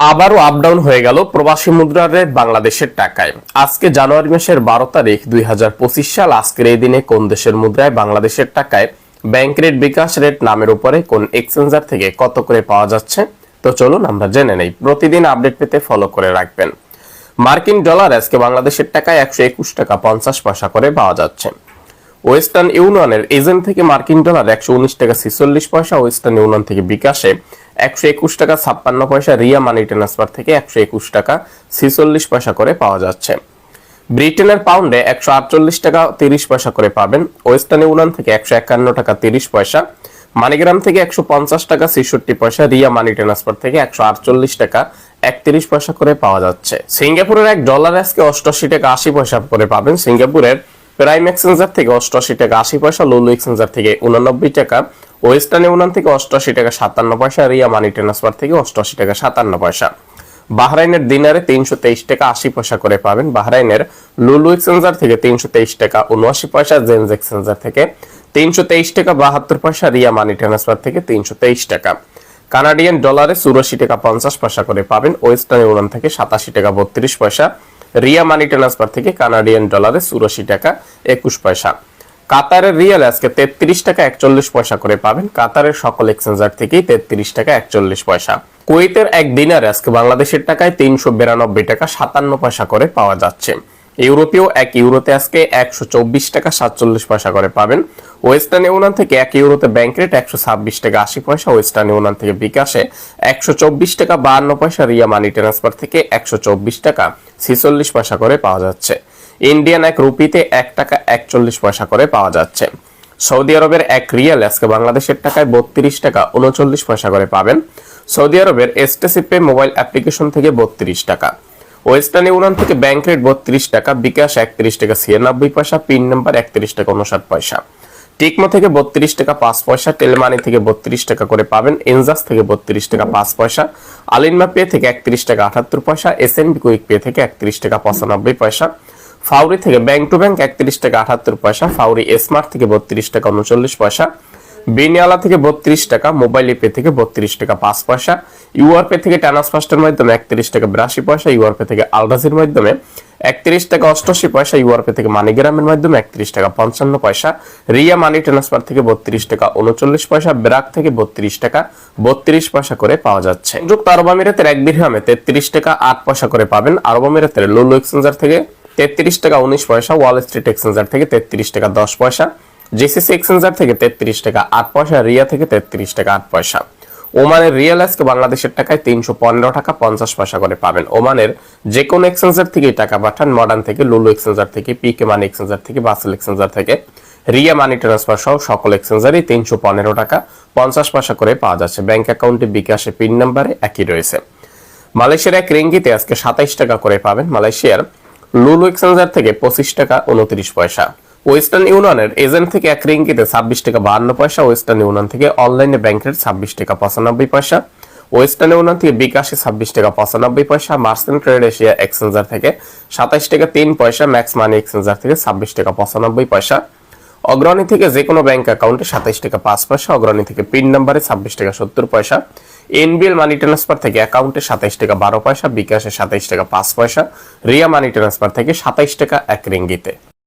আবারও up down হয়ে গেল প্রবাসী মুদ্রার রেট বাংলাদেশের টাকায়। আজকে জানুয়ারি মাসের 12 তারিখ 2025 সাল। আজকের এই দিনে কোন দেশের মুদ্রায় বাংলাদেশের টাকায় ব্যাংক রেট, বিকাশ রেট নামের উপরে কোন এক্সচেঞ্জার থেকে কত করে পাওয়া যাচ্ছে, তো চলুন আমরা জেনে নেই। প্রতিদিন আপডেট পেতে ফলো করে রাখবেন। মার্কিন ডলার আজকে বাংলাদেশের টাকায় 121 টাকা 50 পয়সা করে পাওয়া যাচ্ছে। ওয়েস্টার্ন ইউনিয়নের এজেন্ট থেকে মার্কিন ডলার 119 টাকা 46 পয়সা, ওয়েস্টার্ন ইউনিয়ন থেকে বিকাশে 121 টাকা 56 পয়সা, রিয়া মানি ট্রান্সফার থেকে 121 টাকা 46 পয়সা করে পাওয়া যাচ্ছে। ব্রিটেনের পাউন্ডে 148 টাকা 30 পয়সা করে পাবেন। ওয়েস্টার্ন ইউনিয়ন থেকে 151 টাকা 30 পয়সা, মানিগ্রাম থেকে 150 টাকা 66 পয়সা, রিয়া মানি ট্রান্সফার থেকে 148 টাকা 31 পয়সা করে পাওয়া যাচ্ছে। সিঙ্গাপুরের $1 আজকে 88 টাকা 80 পয়সা করে পাবেন। সিঙ্গাপুরের প্রাইম এক্সচেঞ্জার থেকে 88 টাকা 80 পয়সা, লুলু এক্সচেঞ্জার থেকে 89 টাকা, ওয়েস্টার্ন ইউনিয়ন থেকে 88 টাকা 57 পয়সা, রিয়া মানি ট্রান্সফার থেকে 88 টাকা 57 পয়সা। বাহরাইনের দিনারে 323 টাকা 80 পয়সা করে পাবেন। বাহরাইনের লুলু এক্সচেঞ্জার থেকে 323 টাকা 79 পয়সা, জেন্স এক্সচেঞ্জার থেকে 323 টাকা 72 পয়সা, রিয়া মানি ট্রান্সফার থেকে 323 টাকা। কানাডিয়ান ডলারে 84 টাকা 50 পয়সা করে পাবেন। ওয়েস্টার্ন ইউনিয়ন থেকে 87 টাকা 32 পয়সা, রিয়া মানি ট্রান্সফার থেকে কানাডিয়ান ডলারে 84 টাকা 21 পয়সা। কাতারের রিয়াল আজকে 33 টাকা 41 পয়সা করে পাবেন। কাতারের সকল এক্সচেঞ্জার থেকেই 33 টাকা 41 পয়সা। কুয়েতের এক দিনার আজকে বাংলাদেশের টাকায় 392 টাকা 57 পয়সা করে পাওয়া যাচ্ছে। ইউরোপীয় এক ইউরোতে আজকে 124 টাকা 47 পয়সা করে পাবেন। ওয়েস্টার্ন ইউনিয়ন থেকে এক ইউরোতে ব্যাংক রেট 126 টাকা 80 পয়সা, ওয়েস্টার্ন ইউনিয়ন থেকে বিকাশে 124 টাকা 52 পয়সা, রিয়া মানি ট্রান্সফার থেকে 124 টাকা 46 পয়সা করে পাওয়া যাচ্ছে। ইন্ডিয়ান এক রুপিতে 1 টাকা 41 পয়সা করে পাওয়া যাচ্ছে। সৌদি আরবের এক রিয়াল আজকে বাংলাদেশের টাকায় 32 টাকা 39 পয়সা করে পাবেন। সৌদি আরবের এসটিসি পে মোবাইল অ্যাপ্লিকেশন থেকে 32 টাকা। ওয়েস্টার্ন ইউনিয়ন থেকে ব্যাংক রেট 32 টাকা, বিকাশ 31 টাকা 96 পয়সা, পিন নাম্বার 31 টাকা 59 পয়সা। টিকমো থেকে 32 টাকা 5 পয়সা, টেলমানি থেকে 32 টাকা করে পাবেন। এনজাস থেকে 32 টাকা 5 পয়সা, আলিনমা পে থেকে 31 টাকা 78 পয়সা, এসএনবি কুইক পে থেকে 31 টাকা 95 পয়সা, ফাউরি থেকে ব্যাংক টু ব্যাংক 31 টাকা 78 পয়সা, ফাউরি স্মার্ট থেকে 32 টাকা 39 পয়সা, বিনিয়ালা থেকে 32 টাকা, মোবাইল পে থেকে 32 টাকা 5 পয়সা, ইউআর পে থেকে ট্রান্সফারের মাধ্যমে 31 টাকা 82 পয়সা, ইউআর পে থেকে আলরাজির মাধ্যমে 31 টাকা 88 পয়সা, ইউআর পে থেকে মানিগ্রামের মাধ্যমে 31 টাকা 55 পয়সা, রিয়া মানি ট্রান্সফার থেকে 32 টাকা 39 পয়সা, ব্রাক থেকে 32 টাকা 32 পয়সা করে পাওয়া যাচ্ছে। সংযুক্ত আরব আমিরাতের এক দিরহামে 33 টাকা 8 পয়সা করে পাবেন। আরব আমিরাতের লুলু এক্সচেঞ্জার থেকে 33 টাকা 19 পয়সা, ওয়াল স্ট্রিট এক্সচেঞ্জার থেকে 33 টাকা 10 পয়সা, জিসিসি এক্সচেঞ্জার থেকে 33 টাকা 8 পয়সা, রিয়া থেকে 33 টাকা 8 পয়সা। ওমানের রিয়াল আজকে বাংলাদেশের টাকায় 315 টাকা 50 পয়সা করে পাবেন। ওমানের যে কোনো এক্সচেঞ্জার থেকে টাকা পাঠান, মডার্ন থেকে, লুলু এক্সচেঞ্জার থেকে, পিকে মানি এক্সচেঞ্জার থেকে, বাসেল এক্সচেঞ্জার থেকে, রিয়া মানি ট্রান্সফার সহ সকল এক্সচেঞ্জারই 315 টাকা 50 পয়সা করে পাওয়া যাচ্ছে। ব্যাংক অ্যাকাউন্টে, বিকাশে, পিন নাম্বারে একই রয়েছে। মালয়েশিয়ার এক রিঙ্গিতে আজকে 27 টাকা করে পাবেন। মালয়েশিয়ার লুলু এক্সচেঞ্জার থেকে 25 টাকা 29 পয়সা। ওয়েস্টার্ন ইউনিয়নের এজেন্ট থেকে এক রিঙ্গিতে 26 টাকা 52 পয়সা, ওয়েস্টার্ন ইউনিয়ন থেকে অনলাইনে ব্যাংক রেট 26 টাকা 95 পয়সা, ওয়েস্টার্ন ইউনিয়ন থেকে বিকাশে 26 টাকা 95 পয়সা, মার্চেন্ট ট্রেড এশিয়া এক্সচেঞ্জার থেকে 27 টাকা 3 পয়সা, ম্যাক্স মানি এক্সচেঞ্জার থেকে 26 টাকা 95 পয়সা, অগ্রণী থেকে যে কোনো ব্যাংক অ্যাকাউন্টে 27 টাকা 5 পয়সা, অগ্রণী থেকে পিন নাম্বারে 26 টাকা 70 পয়সা, এনবিএল মানি ট্রান্সফার থেকে অ্যাকাউন্টে 27 টাকা 12 পয়সা, বিকাশে 27 টাকা 5 পয়সা, রিয়া মানি ট্রান্সফার থেকে 27 টাকা 1 রিঙ্গিতে।